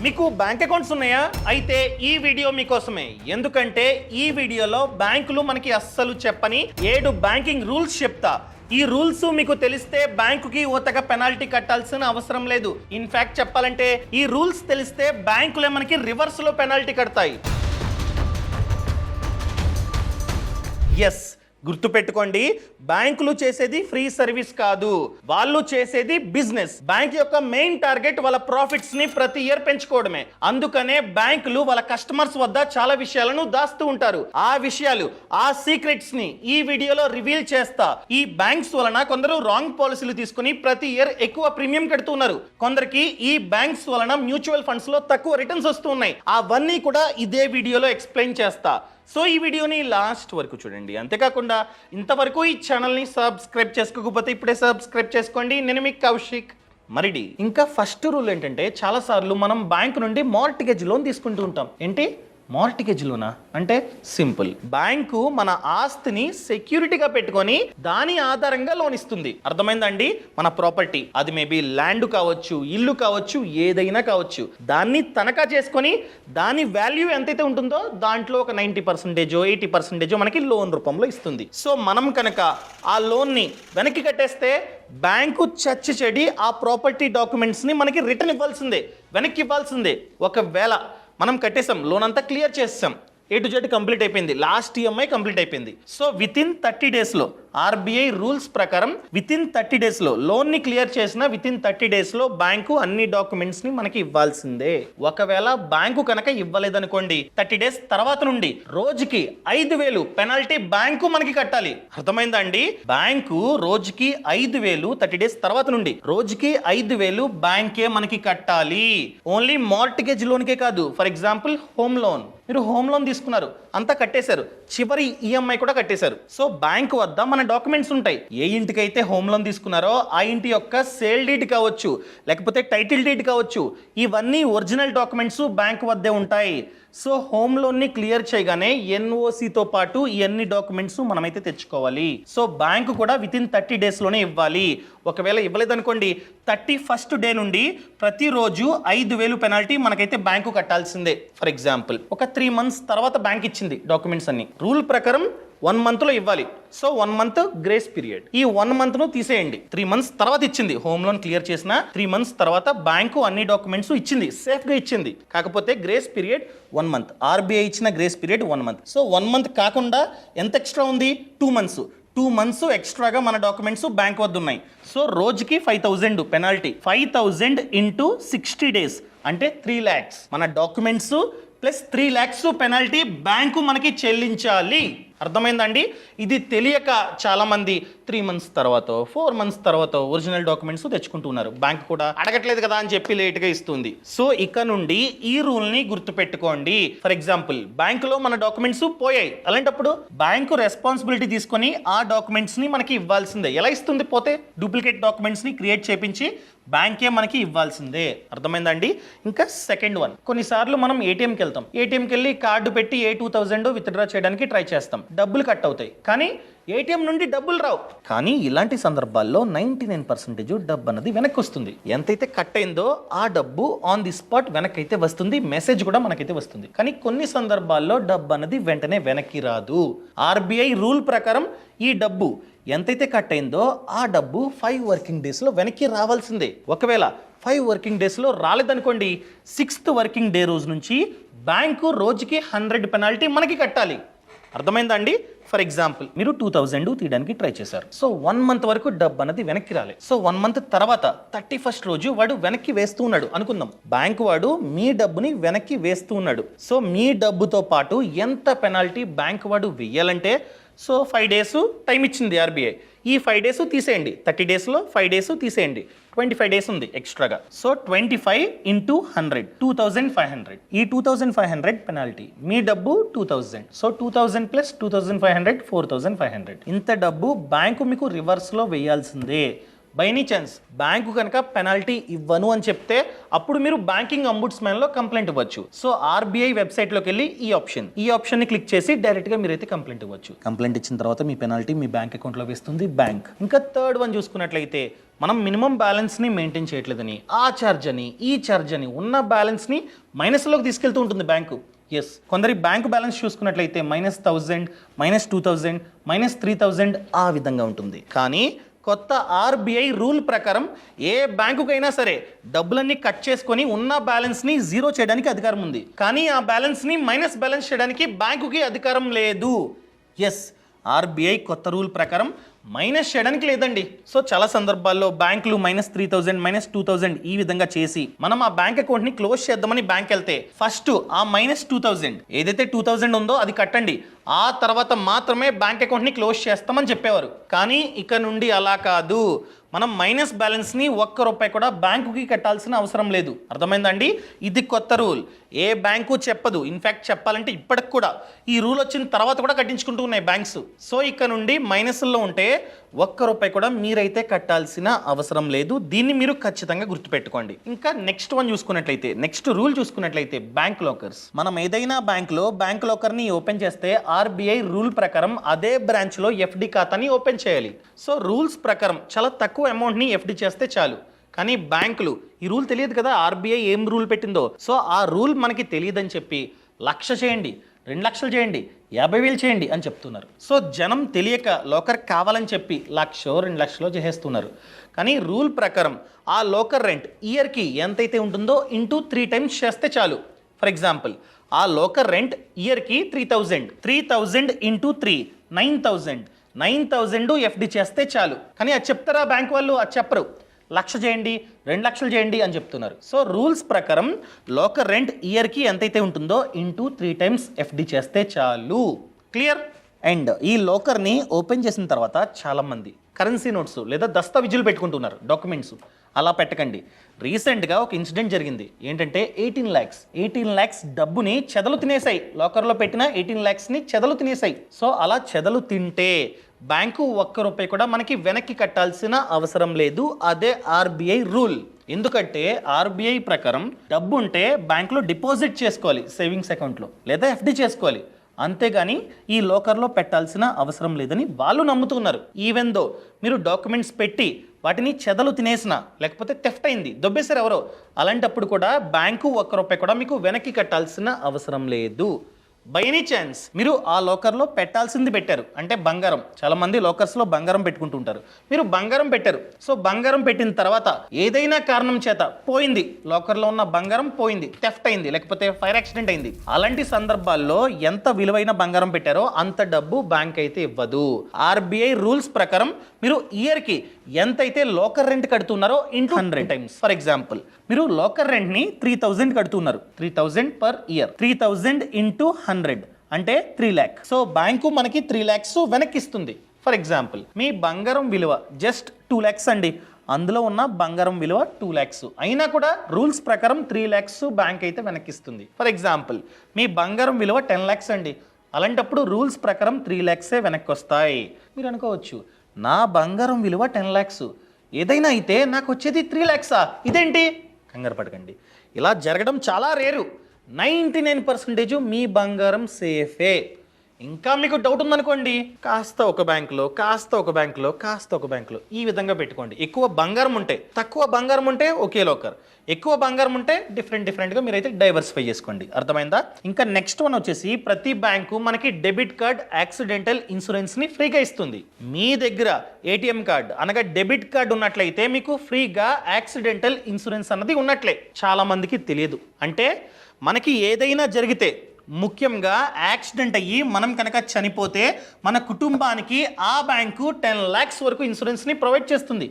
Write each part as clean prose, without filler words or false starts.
మీకు bank accounts ఉన్నాయా? అయితే ఈ వీడియో మీకోసమే. ఎందుకంటే ఈ వీడియోలో బ్యాంకులు మనకి అస్సలు చెప్పని 7 బ్యాంకింగ్ రూల్స్ చెప్తా. ఈ రూల్స్ మీకు తెలిస్తే బ్యాంకుకి ఓతగా పెనాల్టీ కట్టాల్సిన అవసరం లేదు. ఇన్ఫాక్ట్ చెప్పాలంటే ఈ రూల్స్ తెలిస్తే బ్యాంకులే మనకి రివర్స్ లో పెనాల్టీ కడతాయి. ఎస్, గుర్తుపెట్టుకోండి, బ్యాంకులు చేసేది ఫ్రీ సర్వీస్ కాదు, వాళ్ళు చేసేది బిజినెస్. బ్యాంక్ యొక్క మెయిన్ టార్గెట్ వాళ్ళ ప్రాఫిట్స్ ని ప్రతి ఇయర్ పెంచుకోవడమే. అందుకనే బ్యాంకులు వాళ్ళ కస్టమర్స్ వద్ద చాలా విషయాలను దాస్తూ ఉంటారు. ఆ విషయాలు, ఆ సీక్రెట్స్ ని ఈ వీడియోలో రివీల్ చేస్తా. ఈ బ్యాంక్స్ వలన కొందరు రాంగ్ పాలసీలు తీసుకుని ప్రతి ఇయర్ ఎక్కువ ప్రీమియం కడుతున్నారు. కొందరికి ఈ బ్యాంక్స్ వలన మ్యూచువల్ ఫండ్స్ లో తక్కువ రిటర్న్స్ వస్తూ ఉన్నాయి. అవన్నీ కూడా ఇదే వీడియోలో ఎక్స్ప్లెయిన్ చేస్తా. సో ఈ వీడియోని లాస్ట్ వరకు చూడండి. అంతేకాకుండా ఇంతవరకు ఈ ఛానల్ని సబ్స్క్రైబ్ చేసుకోకపోతే ఇప్పుడే సబ్స్క్రైబ్ చేసుకోండి. నేను మీ కౌశిక్ మరిడి. ఇంకా ఫస్ట్ రూల్ ఏంటంటే, చాలాసార్లు మనం బ్యాంకు నుండి మార్టిగేజ్ లోన్ తీసుకుంటూ ఉంటాం. ఏంటి మార్టిగేజ్ లోనా అంటే? సింపుల్, బ్యాంకు మన ఆస్తిని సెక్యూరిటీగా పెట్టుకొని దాని ఆధారంగా లోన్ ఇస్తుంది. అర్థమైందండి? మన ప్రాపర్టీ, అది మేబీ ల్యాండ్ కావచ్చు, ఇల్లు కావచ్చు, ఏదైనా కావచ్చు, దాన్ని తనఖా చేసుకొని దాని వాల్యూ ఎంతైతే ఉంటుందో దాంట్లో ఒక 90% 80% మనకి లోన్ రూపంలో ఇస్తుంది. సో మనం కనుక ఆ లోన్ని వెనక్కి కట్టేస్తే బ్యాంకు చచ్చి చెడి ఆ ప్రాపర్టీ డాక్యుమెంట్స్ని మనకి రిటర్న్ ఇవ్వాల్సిందే, వెనక్కి ఇవ్వాల్సిందే. ఒకవేళ మనం కట్టేసాం, లోన్ అంతా క్లియర్ చేసాం, A to Z కంప్లీట్ అయిపోయింది, లాస్ట్ EMI కంప్లీట్ అయిపోయింది. సో వితిన్ 30 డేస్లో RBI రూల్స్ ప్రకారం వితిన్ 30 డేస్లో లోన్ని క్లియర్ చేసిన వితిన్ 30 డేస్లో బ్యాంకు అన్ని డాక్యుమెంట్స్ని మనకి ఇవ్వాల్సిందే. ఒకవేళ బ్యాంకు కనుక ఇవ్వలేదనుకోండి, 30 డేస్ తర్వాత నుండి రోజుకి 5,000 పెనాల్టీ బ్యాంకు మనకి కట్టాలి. అర్థమైందా అండి? బ్యాంకు రోజుకి 5,000 30 డేస్ తర్వాత నుండి రోజుకి 5,000 బ్యాంకే మనకి కట్టాలి. ఓన్లీ మార్టిగేజ్ లోన్కే కాదు. ఫర్ ఎగ్జాంపుల్ హోమ్ లోన్, మీరు హోమ్ లోన్ తీసుకున్నారు, అంతా కట్టేశారు, చివరి EMI కూడా కట్టేశారు. సో బ్యాంకు వద్ద మన డాక్యుమెంట్స్ ఉంటాయి. ఏ ఇంటికైతే హోమ్ లోన్ తీసుకున్నారో ఆ ఇంటి యొక్క సేల్ డీడ్ కావచ్చు, లేకపోతే టైటిల్ డీడ్ కావచ్చు, ఇవన్నీ ఒరిజినల్ డాక్యుమెంట్స్ బ్యాంకు వద్దే ఉంటాయి. సో హోమ్ లోన్ని క్లియర్ చేయగానే NOCతో పాటు ఇవన్నీ డాక్యుమెంట్స్ మనమైతే తెచ్చుకోవాలి. సో బ్యాంకు కూడా వితిన్ 30 డేస్లోనే ఇవ్వాలి. ఒకవేళ ఇవ్వలేదనుకోండి, 31st డే నుండి ప్రతిరోజు 5,000 పెనాల్టీ మనకైతే బ్యాంకు కట్టాల్సిందే. ఫర్ ఎగ్జాంపుల్ ఒక 3 months తర్వాత బ్యాంక్ ఇచ్చింది డాక్యుమెంట్స్ అన్ని, రూల్ ప్రకారం 1 monthలో ఇవ్వాలి. So 1 month grace period. ఈ 1 monthను తీసేయండి. 3 months తర్వాత ఇచ్చింది, హోమ్ లోన్ క్లియర్ చేసిన 3 months తర్వాత బ్యాంకు అన్ని డాక్యుమెంట్స్ ఇచ్చింది, సేఫ్గా ఇచ్చింది. కాకపోతే గ్రేస్ పీరియడ్ 1 month. RBI ఇచ్చిన grace period 1 month. So 1 month కాకుండా ఎంత ఎక్స్ట్రా ఉంది? 2 months. 2 months ఎక్స్ట్రాగా మన డాక్యుమెంట్స్ బ్యాంక్ వద్ద ఉన్నాయి. సో రోజుకి 5,000 పెనాల్టీ. 5,000 ఇంటూ 60 days అంటే 3 lakhs. మన documents plus 3 lakhs penalty bank మనకి చెల్లించాలి. అర్థమైందండి? ఇది తెలియక చాలామంది 3 months తర్వాత 4 months తర్వాత ఒరిజినల్ డాక్యుమెంట్స్ తెచ్చుకుంటున్నారు. బ్యాంక్ కూడా అడగట్లేదు కదా అని చెప్పి లేట్గా ఇస్తుంది. సో ఇక నుండి ఈ రూల్ని గుర్తుపెట్టుకోండి. ఫర్ ఎగ్జాంపుల్ బ్యాంకులో మన డాక్యుమెంట్స్ పోయాయి, అలాంటప్పుడు బ్యాంకు రెస్పాన్సిబిలిటీ తీసుకొని ఆ డాక్యుమెంట్స్ని మనకి ఇవ్వాల్సిందే. ఎలా ఇస్తుంది? పోతే డూప్లికేట్ డాక్యుమెంట్స్ని క్రియేట్ చేయించి బ్యాంకే మనకి ఇవ్వాల్సిందే. అర్థమైందండి? ఇంకా సెకండ్ వన్, కొన్నిసార్లు మనం ATMకి వెళ్తాం, ATMకి వెళ్ళి కార్డు పెట్టి 2,000 విత్డ్రా చేయడానికి ట్రై చేస్తాం, డబ్బులు కట్ అవుతాయి, కానీ ATM నుండి డబ్బులు రావు. కానీ ఇలాంటి సందర్భాల్లో 99% డబ్బు అన్నది వెనక్కి వస్తుంది. ఎంతైతే కట్ అయిందో ఆ డబ్బు ఆన్ ది స్పాట్ వెనక్కి అయితే వస్తుంది, మెసేజ్ కూడా మనకైతే వస్తుంది. కానీ కొన్ని సందర్భాల్లో డబ్బు అన్నది వెంటనే వెనక్కి రాదు. RBI రూల్ ప్రకారం ఈ డబ్బు ఎంతైతే కట్ అయిందో ఆ డబ్బు 5 working daysలో వెనక్కి రావాల్సిందే. ఒకవేళ 5 working daysలో రాలేదనుకోండి, 6th working day రోజు నుంచి బ్యాంకు రోజుకి 100 పెనాల్టీ మనకి కట్టాలి. అర్థమైందా అండి? ఫర్ ఎగ్జాంపుల్ మీరు 2,000 తీయడానికి ట్రై చేశారు. సో 1 month వరకు డబ్బు అనేది వెనక్కి రాలేదు. సో 1 month తర్వాత 31st రోజు వాడు వెనక్కి వేస్తూ ఉన్నాడు అనుకుందాం. బ్యాంకు వాడు మీ డబ్బుని వెనక్కి వేస్తూ ఉన్నాడు. సో మీ డబ్బుతో పాటు ఎంత పెనాల్టీ బ్యాంకు వాడు వెయ్యాలంటే, సో 5 days టైం ఇచ్చింది RBI. ఈ 5 days తీసేయండి, 30 daysలో 5 days తీసేయండి, 25 days ఉంది ఎక్స్ట్రాగా. So 25 into 100 2,500. ఈ 2,500 పెనాల్టీ, మీ డబ్బు 2,000. So 2,000 plus 2,500 4,500. ఇంత డబ్బు బ్యాంకు మీకు రివర్స్లో వేయాల్సిందే. బై ఎనీ ఛాన్స్ బ్యాంకు కనుక పెనాల్టీ ఇవ్వను అని చెప్తే అప్పుడు మీరు బ్యాంకింగ్ అంబుడ్స్మెన్ లో కంప్లైంట్ ఇవ్వచ్చు. సో ఆర్బీఐ వెబ్సైట్ లోకి వెళ్ళి ఈ ఆప్షన్ ని క్లిక్ చేసి డైరెక్ట్ గా మీరైతే కంప్లైంట్ ఇవ్వచ్చు. కంప్లైంట్ ఇచ్చిన తర్వాత మీ పెనాల్టీ మీ బ్యాంక్ అకౌంట్ లో వేస్తుంది బ్యాంక్. ఇంకా థర్డ్ వన్ చూసుకున్నట్లయితే మనం మినిమం బ్యాలెన్స్ ని మెయింటైన్ చేయట్లేదని ఆ ఛార్జ్ అని ఈ ఛార్జ్ అని ఉన్న బ్యాలెన్స్ ని మైనస్ లోకి తీసుకెళ్తూ ఉంటుంది బ్యాంకు. ఎస్, కొందరి బ్యాంక్ బ్యాలెన్స్ చూసుకున్నట్లయితే -1000, -2000, -3000 ఆ విధంగా ఉంటుంది. కానీ కొత్త ఆర్బీఐ రూల్ ప్రకారం ఏ బ్యాంకుకైనా సరే డబ్బులన్నీ కట్ చేసుకొని ఉన్న బ్యాలెన్స్ని జీరో చేయడానికి అధికారం ఉంది. కానీ ఆ బ్యాలెన్స్ని మైనస్ బ్యాలెన్స్ చేయడానికి బ్యాంకుకి అధికారం లేదు. ఎస్, ఆర్బీఐ కొత్త రూల్ ప్రకారం మైనస్ చేయడానికి లేదండి. సో చాలా సందర్భాల్లో బ్యాంకులు -3000, -2000 ఈ విధంగా చేసి మనం ఆ బ్యాంక్ అకౌంట్ని క్లోజ్ చేద్దామని బ్యాంక్ వెళ్తే ఫస్ట్ ఆ -2000 ఏదైతే 2000 ఉందో అది కట్టండి, ఆ తర్వాత మాత్రమే బ్యాంక్ అకౌంట్ని క్లోజ్ చేస్తామని చెప్పేవారు. కానీ ఇక నుండి అలా కాదు. మనం మైనస్ బ్యాలెన్స్ని ₹1 కూడా బ్యాంకుకి కట్టాల్సిన అవసరం లేదు. అర్థమైందండి? ఇది కొత్త రూల్. ఏ బ్యాంకు చెప్పదు. ఇన్ఫ్యాక్ట్ చెప్పాలంటే ఇప్పటికి కూడా ఈ రూల్ వచ్చిన తర్వాత కూడా కట్టించుకుంటూ ఉన్నాయి బ్యాంక్స్. సో ఇక నుండి మైనస్లో ఉంటే ₹1 కూడా మీరైతే కట్టాల్సిన అవసరం లేదు. దీన్ని మీరు ఖచ్చితంగా గుర్తుపెట్టుకోండి. ఇంకా నెక్స్ట్ వన్ చూసుకున్నట్లయితే, నెక్స్ట్ రూల్ చూసుకున్నట్లయితే బ్యాంక్ లాకర్స్. మనం ఏదైనా బ్యాంక్లో బ్యాంక్ లాకర్ని ఓపెన్ చేస్తే ఆర్బీఐ రూల్ ప్రకారం అదే బ్రాంచ్లో ఎఫ్డి ఖాతాని ఓపెన్ చేయాలి. సో రూల్స్ ప్రకారం చాలా తక్కువ అమౌంట్ని ఎఫ్డి చేస్తే చాలు. కానీ బ్యాంకులు ఈ రూల్ తెలియదు కదా, ఆర్బీఐ ఏం రూల్ పెట్టిందో. సో ఆ రూల్ మనకి తెలియదని చెప్పి 1,00,000 చేయండి, 2 లక్షలు చేయండి, 50,000 చేయండి అని చెప్తున్నారు. సో జనం తెలియక లోకర్ కావాలని చెప్పి 1,00,000, 2 లక్షలు చేసేస్తున్నారు. కానీ రూల్ ప్రకారం ఆ లోకర్ రెంట్ ఇయర్కి ఎంతైతే ఉంటుందో ఇంటూ 3 టైమ్స్ చేస్తే చాలు. ఫర్ ఎగ్జాంపుల్, ఆ లోకర్ రెంట్ ఇయర్కి 3,000 ఇంటూ 3 9,000 ఎఫ్డి చేస్తే చాలు. కానీ అది చెప్తారా బ్యాంక్ వాళ్ళు? అది చెప్పరు. 1,00,000 చేయండి, 2 లక్షలు చేయండి అని చెప్తున్నారు. సో రూల్స్ ప్రకారం లోకర్ రెంట్ ఇయర్కి ఎంతైతే ఉంటుందో ఇంటూ 3 టైమ్స్ ఎఫ్డి చేస్తే చాలు. క్లియర్? అండ్ ఈ లోకర్ని ఓపెన్ చేసిన తర్వాత చాలామంది కరెన్సీ నోట్స్ లేదా దస్తావేజులు పెట్టుకుంటున్నారు, డాక్యుమెంట్స్. అలా పెట్టకండి. రీసెంట్గా ఒక ఇన్సిడెంట్ జరిగింది. ఏంటంటే 18 lakhs డబ్బుని చెదలు తినేసాయి. లాకర్లో పెట్టిన 18 lakhsని చెదలు తినేసాయి. సో అలా చెదలు తింటే బ్యాంకు ₹1 కూడా మనకి వెనక్కి కట్టాల్సిన అవసరం లేదు. అదే ఆర్బీఐ రూల్. ఎందుకంటే ఆర్బీఐ ప్రకారం డబ్బు ఉంటే బ్యాంకులో డిపాజిట్ చేసుకోవాలి, సేవింగ్స్ అకౌంట్లో, లేదా ఎఫ్డి చేసుకోవాలి. అంతేగాని ఈ లోకర్లో పెట్టాల్సిన అవసరం లేదని వాళ్ళు నమ్ముతున్నారు. ఈవెన్ దో మీరు డాక్యుమెంట్స్ పెట్టి వాటిని చెదలు తినేసిన, లేకపోతే థెఫ్ట్ అయింది, దొబ్బేశారు ఎవరో, అలాంటప్పుడు కూడా బ్యాంకు ₹1 కూడా మీకు వెనక్కి కట్టాల్సిన అవసరం లేదు. బై ఎనీ ఛాన్స్ మీరు ఆ లోకర్లో పెట్టాల్సింది పెట్టారు అంటే బంగారం. చాలా మంది లోకర్స్లో బంగారం పెట్టుకుంటుంటారు. మీరు బంగారం పెట్టారు. సో బంగారం పెట్టిన తర్వాత ఏదైనా కారణం చేత పోయింది, లోకర్లో ఉన్న బంగారం పోయింది, థెఫ్ట్ అయింది, లేకపోతే ఫైర్ యాక్సిడెంట్ అయింది. అలాంటి సందర్భాల్లో ఎంత విలువైన బంగారం పెట్టారో అంత డబ్బు బ్యాంక్ అయితే ఇవ్వదు. ఆర్బీఐ రూల్స్ ప్రకారం మీరు ఇయర్కి ఎంతైతే లోకర్ రెంట్ కడుతున్నారో ఇంటూ 100 టైమ్స్. ఫర్ ఎగ్జాంపుల్, మీరు లోకర్ రెంట్ని 3,000 కడుతున్నారు, 3,000 పర్ ఇయర్, 3,000 ఇంటూ 100 అంటే 3 lakh. సో బ్యాంకు మనకి 3 lakhs వెనక్కి ఇస్తుంది. ఫర్ ఎగ్జాంపుల్, మీ బంగారం విలువ జస్ట్ 2 lakhs అండి. అందులో ఉన్న బంగారం విలువ 2 lakhs అయినా కూడా రూల్స్ ప్రకారం 3 lakhs బ్యాంక్ అయితే వెనక్కిస్తుంది. ఫర్ ఎగ్జాంపుల్, మీ బంగారం విలువ 10 lakhs అండి. అలాంటప్పుడు రూల్స్ ప్రకారం 3 lakhs వెనక్కి వస్తాయి. మీరు అనుకోవచ్చు, నా బంగారం విలువ 10 lakhs, ఏదైనా అయితే నాకు వచ్చేది 3 lakhs, ఇదేంటి? కంగారు పడకండి. ఇలా జరగడం చాలా రేరు. 99% మీ బంగారం సేఫే. ఇంకా మీకు డౌట్ ఉందనుకోండి, కాస్త ఒక బ్యాంకులో, కాస్త ఒక బ్యాంకులో, కాస్త ఒక బ్యాంకులో ఈ విధంగా పెట్టుకోండి. ఎక్కువ బంగారం ఉంటే, తక్కువ బంగారం ఉంటే ఒకే లోకర్, ఎక్కువ బంగారం ఉంటే డిఫరెంట్గా మీరైతే డైవర్సిఫై చేసుకోండి. అర్థమైందా? ఇంకా నెక్స్ట్ వన్ వచ్చేసి, ప్రతి బ్యాంకు మనకి డెబిట్ కార్డ్ యాక్సిడెంటల్ ఇన్సూరెన్స్ని ఫ్రీగా ఇస్తుంది. మీ దగ్గర ఏటీఎం కార్డ్ అనగా డెబిట్ కార్డ్ ఉన్నట్లయితే మీకు ఫ్రీగా యాక్సిడెంటల్ ఇన్సూరెన్స్ అన్నది ఉన్నట్లే. చాలా మందికి తెలియదు. అంటే మనకి ఏదైనా జరిగితే, ముఖ్యంగా యాక్సిడెంట్ అయ్యి మనం కనుక చనిపోతే మన కుటుంబానికి ఆ బ్యాంకు 10 lakhs వరకు ఇన్సూరెన్స్ని ప్రొవైడ్ చేస్తుంది.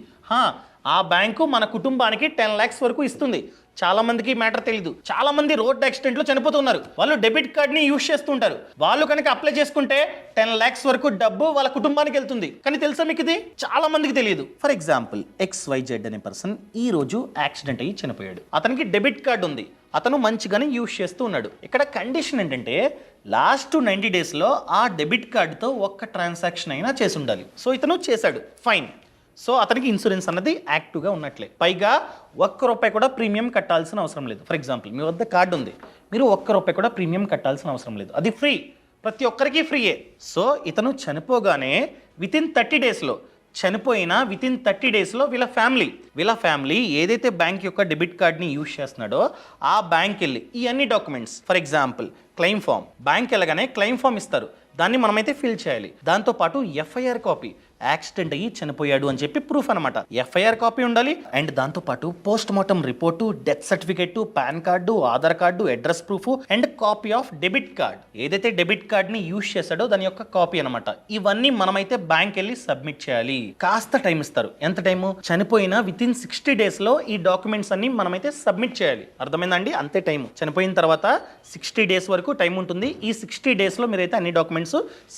ఆ బ్యాంకు మన కుటుంబానికి 10 lakhs వరకు ఇస్తుంది. చాలా మందికి మ్యాటర్ తెలియదు. చాలా మంది రోడ్ యాక్సిడెంట్లో చనిపోతున్నారు. వాళ్ళు డెబిట్ కార్డ్ని యూజ్ చేస్తుంటారు. వాళ్ళు కనుక అప్లై చేసుకుంటే 10 lakhs వరకు డబ్బు వాళ్ళ కుటుంబానికి వెళ్తుంది. కానీ తెలుసా మీకు ఇది? చాలా మందికి తెలియదు. ఫర్ ఎగ్జాంపుల్, XYZ అనే పర్సన్ ఈ రోజు యాక్సిడెంట్ అయ్యి చనిపోయాడు. అతనికి డెబిట్ కార్డు ఉంది. అతను మంచిగానే యూజ్ చేస్తూ ఉన్నాడు. ఇక్కడ కండిషన్ ఏంటంటే, లాస్ట్ 90 daysలో ఆ డెబిట్ కార్డుతో ఒక్క ట్రాన్సాక్షన్ అయినా చేసి ఉండాలి. సో ఇతను చేశాడు, ఫైన్. సో అతనికి ఇన్సూరెన్స్ అన్నది యాక్టివ్గా ఉన్నట్లే. పైగా ₹1 కూడా ప్రీమియం కట్టాల్సిన అవసరం లేదు. ఫర్ ఎగ్జాంపుల్ మీ వద్ద కార్డు ఉంది, మీరు ₹1 కూడా ప్రీమియం కట్టాల్సిన అవసరం లేదు, అది ఫ్రీ, ప్రతి ఒక్కరికి ఫ్రీయే. సో ఇతను చనిపోగానే వితిన్ 30 డేస్లో, చనిపోయిన వితిన్ 30 డేస్లో వీళ్ళ ఫ్యామిలీ ఏదైతే బ్యాంక్ యొక్క డెబిట్ కార్డ్ని యూజ్ చేస్తున్నాడో ఆ బ్యాంక్ వెళ్ళి ఈ అన్ని documents, for example claim form, bank వెళ్ళగానే క్లెయిమ్ ఫామ్ ఇస్తారు, దాన్ని మనమైతే ఫిల్ చేయాలి. దాంతోపాటు FIR కాపీ, యాక్సిడెంట్ అయ్యి చనిపోయాడు అని చెప్పి ప్రూఫ్ అనమాట, FIR కాపీ ఉండాలి. అండ్ దాంతోపాటు post mortem report, death certificate, pan card, Aadhaar card, address proof and copy of debit card, ఏదైతే డెబిట్ కార్డ్ని యూజ్ చేశాడో దాని యొక్క కాపీ అనమాట. ఇవన్నీ మనమైతే బ్యాంక్ వెళ్ళి సబ్మిట్ చేయాలి. కాస్త టైం ఇస్తారు. ఎంత టైము? చనిపోయిన వితిన్ 60 డేస్లో ఈ డాక్యుమెంట్స్ అన్ని మనమైతే సబ్మిట్ చేయాలి. అర్థమైందండి? అంతే టైం. చనిపోయిన తర్వాత 60 డేస్ వరకు టైం ఉంటుంది. ఈ 60 డేస్లో మీరైతే అన్ని డాక్యుమెంట్స్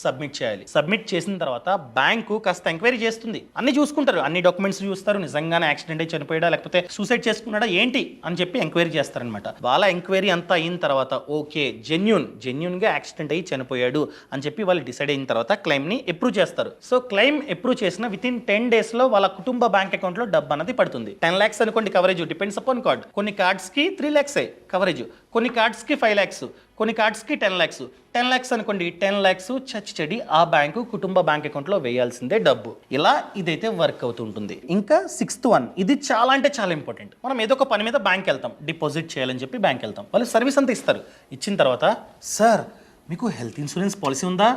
సబ్మిట్ చేయాలి. సబ్మిట్ చేసిన తర్వాత బ్యాంకు కాస్త ఎంక్వైరీ చేస్తుంది, అన్ని చూసుకుంటారు, అన్ని డాక్యుమెంట్స్ చూస్తారు, నిజంగానే యాక్సిడెంట్ అయి చనిపోయాడా లేకపోతే సూసైడ్ చేసుకున్నాడా ఏంటి అని చెప్పి ఎంక్వైరీ చేస్తారనమాట. వాళ్ళ ఎంక్వైరీ అంతా అయిన తర్వాత ఓకే జెన్యూన్ గా యాక్సిడెంట్ అయ్యి చనిపోయాడు అని చెప్పి వాళ్ళు డిసైడ్ అయిన తర్వాత క్లెయిమ్ ని అప్రూవ్ చేస్తారు. సో క్లెయిమ్ అప్రూవ్ చేసిన వితిన్ 10 డేస్ లో వాళ్ళ కుటుంబ బ్యాంక్ అకౌంట్ లో డబ్బు అనేది పడుతుంది. 10 lakhs అనుకోండి కవరేజ్, డిపెండ్స్ అపాన్ కార్డ్. కొన్ని కార్డ్స్ కి 3 lakhs కవరేజ్, కొన్ని కార్డ్స్ కి 5 lakhs, కొన్ని కార్డ్స్ కి 10 lakhs. 10 lakhs అనుకోండి, 10 lakhs చచ్చి ఆ బ్యాంకు కుటుంబ బ్యాంక్ అకౌంట్ లో వేయాల్సిందే డబ్బు. ఇలా ఇదైతే వర్క్ అవుతుంటుంది. ఇంకా 6th one, ఇది చాలా అంటే చాలా ఇంపార్టెంట్. మనం ఏదో ఒక పని మీద బ్యాంక్ వెళ్తాం, డిపాజిట్ చేయాలని చెప్పి బ్యాంక్ వెళ్తాం, వాళ్ళు సర్వీస్ అంతా ఇస్తారు. ఇచ్చిన తర్వాత సార్ మీకు హెల్త్ ఇన్సూరెన్స్ పాలసీ ఉందా,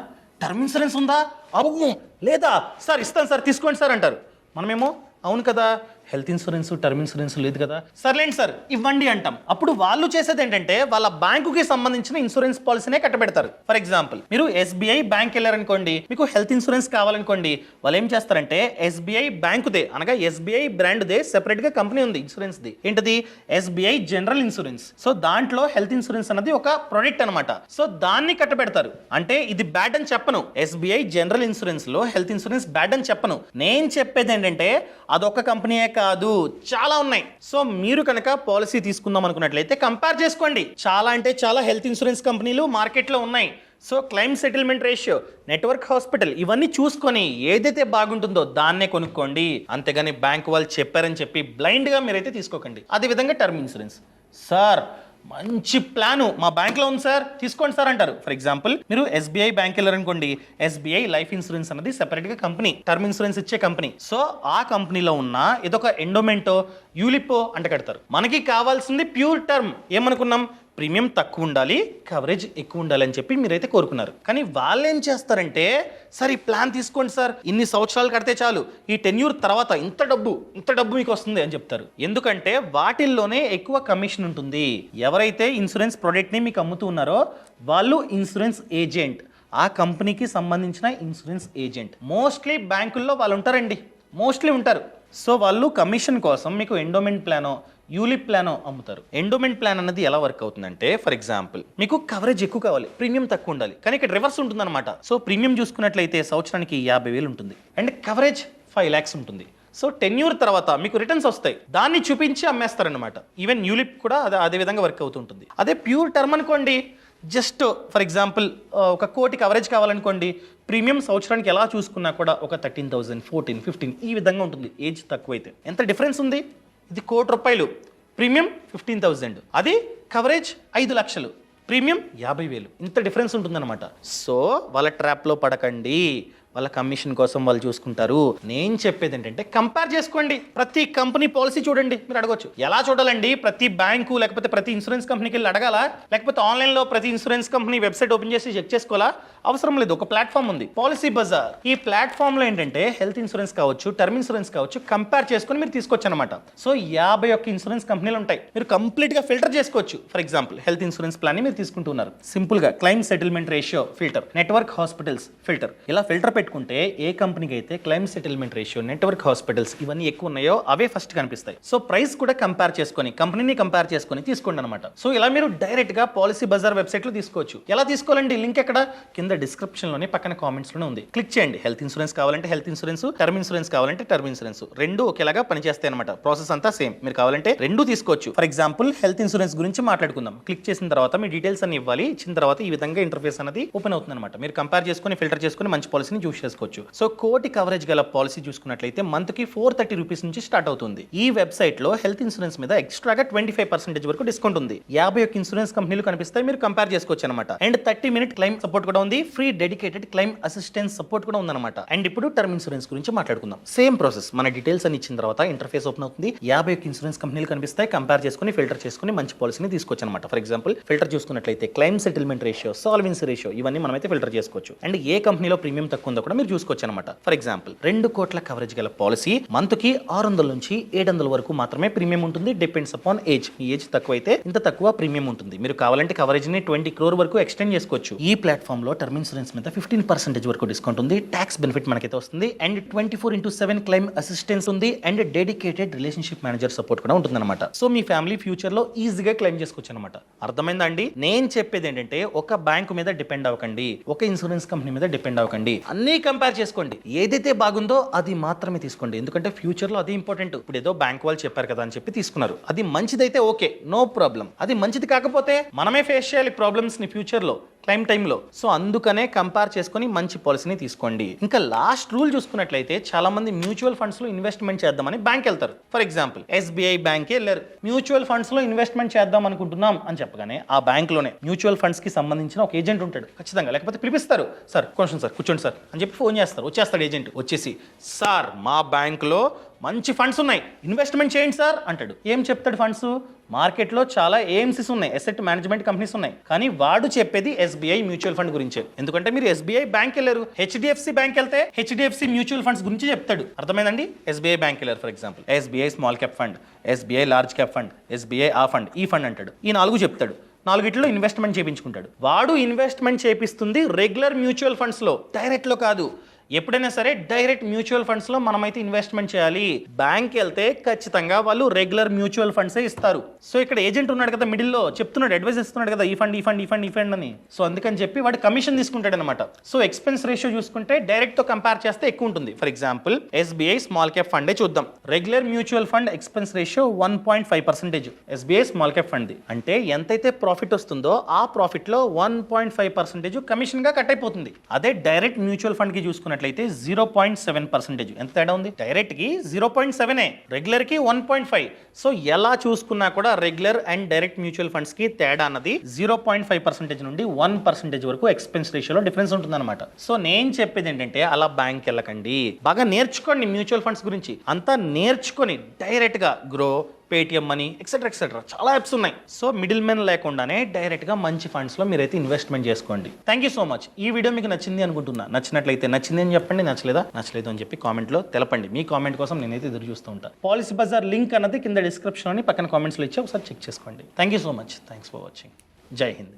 టర్మ్ ఇన్సూరెన్స్ ఉందా, అబ్బో లేదా సార్ ఇస్తాను సార్ తీసుకోండి సార్ అంటారు. మనమేమో అవును కదా, హెల్త్ ఇన్సూరెన్స్ టర్మ్ ఇన్సూరెన్స్ లేదు కదా, సర్లేండి సార్ ఇవ్వండి అంటాం. అప్పుడు వాళ్ళు చేసేది ఏంటంటే వాళ్ళ బ్యాంకుకి సంబంధించిన ఇన్సూరెన్స్ పాలసీనే కట్టబెడతారు. ఫర్ ఎగ్జాంపుల్ మీరు SBI బ్యాంక్ వెళ్ళారనుకోండి, మీకు హెల్త్ ఇన్సూరెన్స్ కావాలనుకోండి, వాళ్ళు ఏం చేస్తారంటే SBI బ్యాంకుదే అనగా SBI బ్రాండ్దే సెపరేట్ గా కంపెనీ ఉంది ఇన్సూరెన్స్ ది, ఏంటది SBI జనరల్ ఇన్సూరెన్స్. సో దాంట్లో హెల్త్ ఇన్సూరెన్స్ అనేది ఒక ప్రొడక్ట్ అనమాట. సో దాన్ని కట్టబెడతారు. అంటే ఇది బ్యాడ్ అని చెప్పను, SBI జనరల్ ఇన్సూరెన్స్ లో హెల్త్ ఇన్సూరెన్స్ బ్యాడ్ అని చెప్పను. నేను చెప్పేది ఏంటంటే అదొక కంపెనీయే కాదు, చాలా ఉన్నాయి. సో మీరు కనుక పాలసీ తీసుకుందాం అనుకున్నట్లయితే కంపేర్ చేసుకోండి. చాలా అంటే చాలా హెల్త్ ఇన్సూరెన్స్ కంపెనీలు మార్కెట్లో ఉన్నాయి. So claim settlement ratio, network hospital ఇవన్నీ చూసుకొని ఏదైతే బాగుంటుందో దాన్నే కొనుక్కోండి. అంతేగాని బ్యాంక్ వాళ్ళు చెప్పారని చెప్పి బ్లైండ్గా మీరైతే తీసుకోకండి. అదేవిధంగా టర్మ్ ఇన్సూరెన్స్, సార్ మంచి ప్లాను మా బ్యాంక్లో ఉంది సార్ తీసుకోండి సార్ అంటారు. ఫర్ ఎగ్జాంపుల్ మీరు SBI బ్యాంక్ వెళ్ళారనుకోండి, SBI లైఫ్ ఇన్సూరెన్స్ అనేది సెపరేట్గా కంపెనీ, టర్మ్ ఇన్సూరెన్స్ ఇచ్చే కంపెనీ. సో ఆ కంపెనీలో ఉన్న ఇదొక ఎండోమెంటో యూలిపో అంట కడతారు. మనకి కావాల్సింది ప్యూర్ టర్మ్. ఏమనుకున్నాం, ప్రీమియం తక్కువ ఉండాలి, కవరేజ్ ఎక్కువ ఉండాలి అని చెప్పి మీరైతే కోరుకున్నారు. కానీ వాళ్ళు ఏం చేస్తారంటే సార్ ఈ ప్లాన్ తీసుకోండి సార్, ఇన్ని సంవత్సరాలు కడితే చాలు, ఈ టెన్యూర్ తర్వాత ఇంత డబ్బు మీకు వస్తుంది అని చెప్తారు. ఎందుకంటే వాటిల్లోనే ఎక్కువ కమిషన్ ఉంటుంది. ఎవరైతే ఇన్సూరెన్స్ ప్రోడక్ట్ని మీకు అమ్ముతూ ఉన్నారో వాళ్ళు ఇన్సూరెన్స్ ఏజెంట్, ఆ కంపెనీకి సంబంధించిన ఇన్సూరెన్స్ ఏజెంట్. మోస్ట్లీ బ్యాంకుల్లో వాళ్ళు ఉంటారండి, మోస్ట్లీ ఉంటారు. సో వాళ్ళు కమిషన్ కోసం మీకు ఎండోమెంట్ ప్లానో యూలిప్ ప్లానో అమ్ముతారు. ఎండోమెంట్ ప్లాన్ అనేది ఎలా వర్క్ అవుతుందంటే, ఫర్ ఎగ్జాంపుల్ మీకు కవరేజ్ ఎక్కువ కావాలి, ప్రీమియం తక్కువ ఉండాలి, కానీ ఇక్కడ రివర్స్ ఉంటుందన్నమాట. సో ప్రీమియం చూసుకున్నట్లయితే సంవత్సరానికి 50,000 ఉంటుంది అండ్ కవరేజ్ 5 lakhs ఉంటుంది. సో టెన్యూర్ తర్వాత మీకు రిటర్న్స్ వస్తాయి, దాన్ని చూపించి అమ్మేస్తారనమాట. ఈవెన్ యూలిప్ కూడా అదే విధంగా వర్క్ అవుతుంటుంది. అదే ప్యూర్ టర్మ్ అనుకోండి, జస్ట్ ఫర్ ఎగ్జాంపుల్ 1 కోటి కవరేజ్ కావాలనుకోండి, ప్రీమియం సంవత్సరానికి ఎలా చూసుకున్నా కూడా ఒక 13,000, 14, 15 ఈ విధంగా ఉంటుంది. ఏజ్ తక్కువైతే ఎంత డిఫరెన్స్ ఉంది. ఇది ₹1 ప్రీమియం 15,000, అది కవరేజ్ 5 లక్షలు, ప్రీమియం 50,000. ఇంత డిఫరెన్స్ ఉంటుందన్నమాట. సో వాళ్ళ ట్రాప్లో పడకండి, వాళ్ళ కమిషన్ కోసం వాళ్ళు చూసుకుంటారు. నేను చెప్పేది ఏంటంటే కంపేర్ చేసుకోండి. ప్రతి కంపెనీ పాలసీ చూడండి. మీరు అడగొచ్చు ఎలా చూడాలండి, ప్రతి బ్యాంకు లేకపోతే ప్రతి ఇన్సూరెన్స్ కంపెనీకి వెళ్ళి అడగాలా, లేకపోతే ఆన్లైన్లో ప్రతి ఇన్సూరెన్స్ కంపెనీ వెబ్సైట్ ఓపెన్ చేసి చెక్ చేసుకోవాలా? అవసరం లేదు. ఒక ప్లాట్ఫామ్ ఉంది, పాలసీ బజార్. ఈ ప్లాట్ఫామ్లో ఏంటంటే హెల్త్ ఇన్సూరెన్స్ కావచ్చు, టర్మ్ ఇన్సూరెన్స్ కావచ్చు, కంపేర్ చేసుకొని మీరు తీసుకోవచ్చు అనమాట. సో 51 ఇన్సూరెన్స్ కంపెనీలు ఉంటాయి, మీరు కంప్లీట్గా ఫిల్టర్ చేసుకోవచ్చు. For example health insurance plan మీరు తీసుకుంటున్నారు, సింపుల్గా claim settlement ratio filter, network hospitals filter, ఇలా ఫిల్టర్ పెట్టుకుంటే ఏ కంపెనీకి అయితే claim settlement ratio, network hospitals ఇవన్నీ ఎక్కువ ఉన్నాయో అవే ఫస్ట్ కనిపిస్తాయి. సో ప్రైస్ కూడా కంపేర్ చేసుకొని, కంపెనీని కంపేర్ చేసుకొని తీసుకోండి అనమాట. సో ఇలా మీరు డైరెక్ట్ గా పాలసీ బజార్ వెబ్సైట్ లో తీసుకోవచ్చు. ఎలా తీసుకోవాలండి, లింక్ ఎక్కడ, కింద డిస్క్రిప్షన్ లోనే పక్కన కామెంట్స్ లోనే ఉంది, క్లిక్ చేయండి. హెల్త్ ఇన్సూరెన్స్ కావాలంటే హెల్త్ ఇన్సూరెన్స్, టర్మ్ ఇన్సూరెన్స్ కావాలంటే టర్మ్ ఇన్సూరెన్స్, రెండు ఒకేలాగా పనిచేస్తాయి అనమాట. ప్రాసెస్ అంతా సేమ్, మీరు కావాలంటే రెండు తీసుకోవచ్చు. ఫర్ ఎగ్జాంపుల్ హెల్త్ ఇన్సూరెన్స్ గురించి మాట్లాడుకుందాం. క్లిక్ చేసిన తర్వాత మీ డీటెయిల్స్ అన్ని ఇవ్వాలి, ఇచ్చిన తర్వాత ఈ విధంగా ఇంటర్ఫేస్ అనేది ఓపెన్ అవుతుంది అనమాట. మీరు కంపేర్ చేసుకొని ఫిల్టర్ చేసుకొని మంచి పాలసీని చూస్ చేసుకోవచ్చు. సో కోటి కవరేజ్ గల పాలసీ చూసుకున్నట్లయితే మంత్ కి 430 రూపీస్ నుంచి స్టార్ట్ అవుతుంది. ఈ వెబ్సైట్ లో హెల్త్ ఇన్సూరెన్స్ మీద ఎక్స్ట్రాగా 25% వరకు డిస్కౌంట్ ఉంది. 51 ఇన్సూరెన్స్ కంపెనీలు కనిపిస్తాయి, మీరు కంపేర్ చేసుకోవచ్చు అనమాట. అండ్ 30-minute క్లైమ్ సపోర్ట్ కూడా ఉంది, free dedicated claim assistance support కూడా ఉందన్నమాట. అండ్ ఇప్పుడు టర్మ్ ఇన్సూరెన్స్ గురించి మాట్లాడుకుందాం. సేమ్ ప్రాసెస్, మన డీటెయిల్స్ అని ఇచ్చిన తర్వాత ఇంటర్ఫేస్ ఓపెన్ అవుతుంది. 51 ఇన్సూరెన్స్ కంపెనీలు కనిపిస్తాయి, కంపేర్ చేసుకుని ఫిల్టర్ చేసుకుని మంచి పాలసీని తీసుకోవచ్చు అనమాట. ఫర్ ఎగ్జాంపుల్ ఫిల్టర్ చూసుకున్నట్లయితే claim settlement ratio, solvency ratio, ఇవన్నీ మనమైతే ఫిల్టర్ చేసుకోవచ్చు. అండ్ ఏ కంపెనీలో ప్రీమియం తక్కువ ఉందో కూడా మీరు చూసుకోవచ్చు అనమాట. ఫర్ ఎగ్జాంపుల్ 2 కోట్ల కవరేజ్ గల పాలసీ మంత్ కి 600 నుంచి 700 వరకు మాత్రమే ప్రీమియం ఉంటుంది. Depends upon age. మీ ఏజ్ తక్కువ అయితే ఇంత తక్కువ ప్రీమియం ఉంటుంది. మీరు కావాలంటే కవరేజ్ ని 20 crore వరకు ఎక్స్టెండ్ చేసుకోవచ్చు. ఈ ప్లాట్ఫామ్ లో టర్మ్ ఇన్సూరెన్స్ మీద 15% వరకు డిస్కౌంట్ ఉంది. ట్యాక్స్ బెనిఫిట్ మనకైతే వస్తుంది. అండ్ 24/7 క్లైమ్ అసిస్టెన్స్ ఉంది. And dedicated relationship manager support కూడా ఉంటుంది అనమాట. సో మీ ఫ్యామిలీ ఫ్యూచర్ లో ఈజీగా క్లైమ్ చేసుకోవచ్చు అనమాట. అర్థమైందా అండి? నేను చెప్పేది ఏంటంటే ఒక బ్యాంకు మీద డిపెండ్ అవ్వకండి, ఒక ఇన్సూరెన్స్ కంపెనీ మీద డిపెండ్ అవ్వకండి. అన్ని కంపేర్ చేసుకోండి, ఏదైతే బాగుందో అది మాత్రమే తీసుకోండి. ఎందుకంటే ఫ్యూచర్ లో అది ఇంపార్టెంట్. ఇప్పుడు ఏదో బ్యాంక్ వాళ్ళు చెప్పారు కదా అని చెప్పి తీసుకున్నారు, అది మంచిదైతే ఓకే, నో ప్రాబ్లం. అది మంచిది కాకపోతే మనమే ఫేస్ చేయాలి ప్రాబ్లమ్స్ ని ఫ్యూచర్ లో క్లైమ్ టైంలో. సో అందుకనే కంపేర్ చేసుకుని మంచి పాలసీని తీసుకోండి. ఇంకా లాస్ట్ రూల్ చూసుకున్నట్లయితే చాలా మంది మ్యూచువల్ ఫండ్స్ లో ఇన్వెస్ట్మెంట్ చేద్దామని బ్యాంక్ వెళ్తారు. ఫర్ ఎగ్జాంపుల్ SBI బ్యాంక్ వెళ్ళారు, మ్యూచువల్ ఫండ్స్ లో ఇన్వెస్ట్మెంట్ చేద్దాం అనుకుంటున్నాం అని చెప్పగానే ఆ బ్యాంక్ లోనే మ్యూచువల్ ఫండ్స్ కి సంబంధించిన ఒక ఏజెంట్ ఉంటాడు ఖచ్చితంగా. లేకపోతే పిలిపిస్తారు, సార్ కొంచెం సార్ కూర్చోండి సార్ అని చెప్పి ఫోన్ చేస్తారు. వచ్చేస్తాడు ఏజెంట్, వచ్చేసి సార్ మా బ్యాంక్ లో మంచి ఫండ్స్ ఉన్నాయి, ఇన్వెస్ట్మెంట్ చేయండి సార్ అంటాడు. ఏం చెప్తాడు? ఫండ్స్ మార్కెట్లో చాలా ఏఎంసీస్ ఉన్నాయి, అసెట్ మేనేజ్మెంట్ కంపెనీస్ ఉన్నాయి, కానీ వాడు చెప్పేది SBI మ్యూచువల్ ఫండ్ గురించే. ఎందుకంటే మీరు SBI బ్యాంక్ వెళ్ళారు, HDFC బ్యాంక్ వెళ్తే HDFC మ్యూచువల్ ఫండ్స్ గురించి చెప్తాడు. అర్థమైందండి? SBI బ్యాంక్ వెళ్ళారు for example, SBI small cap fund, SBI large cap fund, SBI ఆ ఫండ్, ఈ ఫండ్ అంటాడు. ఈ 4 చెప్తాడు. 4 ఇన్వెస్ట్మెంట్ చేయించుకుంటాడు. వాడు ఇన్వెస్ట్మెంట్ చేపిస్తుంది రెగ్యులర్ మ్యూచువల్ ఫండ్స్ లో, డైరెక్ట్ లో కాదు. ఎప్పుడైనా సరే డైరెక్ట్ మ్యూచువల్ ఫండ్స్ లో మనమైతే ఇన్వెస్ట్మెంట్ చేయాలి. బ్యాంక్ వెళ్తే ఖచ్చితంగా వాళ్ళు రెగ్యులర్ మ్యూచువల్ ఫండ్సే ఇస్తారు. సో ఇక్కడ ఏజెంట్ ఉన్నాడు కదా మిడిల్ లో, చెప్తున్నాడు, అడ్వైస్ ఇస్తున్నాడు కదా, ఈ ఫండ్ ఈ ఫండ్ ఈ ఫండ్ ఈ ఫండ్ అని. సో అందుకని చెప్పి వాడు కమిషన్ తీసుకుంటాడు అనమాట. సో ఎక్స్పెన్స్ రేషియో చూసుకుంటే డైరెక్ట్ తో కంపేర్ చేస్తే ఎక్కువ ఉంటుంది. For example SBI small cap ఫండే చూద్దాం. Regular mutual fund expense ratio 1.5%. SBI small cap fund అంటే ఎంతైతే ప్రాఫిట్ వస్తుందో ఆ ప్రాఫిట్ లో 1.5% కమిషన్ గా కట్ అయిపోతుంది. అదే డైరెక్ట్ మ్యూచువల్ ఫండ్ కి చూసుకున్నట్లయితే 0.7%. ఎంత తేడా ఉంది? డైరెక్ట్ కి 0.7, రెగ్యులర్ కి 1.5. సో ఎలా చూసుకున్నా కూడా regular and direct mutual funds కి తేడా అన్నది 0.5% నుండి 1% వరకు ఎక్స్పెన్స్ రేషియోలో డిఫరెన్స్ ఉంటుందన్నమాట. సో నేను చెప్పేది ఏంటంటే అలా బ్యాంక్ వెళ్ళకండి, బాగా నేర్చుకోండి మ్యూచువల్ ఫండ్స్ గురించి. అంతా నేర్చుకొని డైరెక్ట్ గా గ్రో, పేటిఎం మనీ, ఎక్సెట్రా చాలా యాప్స్ ఉన్నాయి. సో మిడిల్ మెన్ లేకుండానే డైరెక్ట్ గా మంచి ఫండ్స్ లో మీరైతే ఇన్వెస్ట్మెంట్ చేసుకోండి. Thank you so much. ఈ వీడియో మీకు నచ్చింది అనుకుంటున్నా. నచ్చినట్లయితే నచ్చింది అని చెప్పండి, నచ్చలేదు అని చెప్పి కామెంట్ లో తెలపండి. మీ కామెంట్ కోసం నేనైతే ఎదురు చూస్తూ ఉంటాను. పాలసీ బజార్ లింక్ అన్నది కింద డిస్క్రిప్షన్ అని పక్కన కామెంట్స్ లో ఇచ్చి ఒకసారి చెక్ చేసుకోండి. Thank you so much. Thanks for watching. జై హింద్.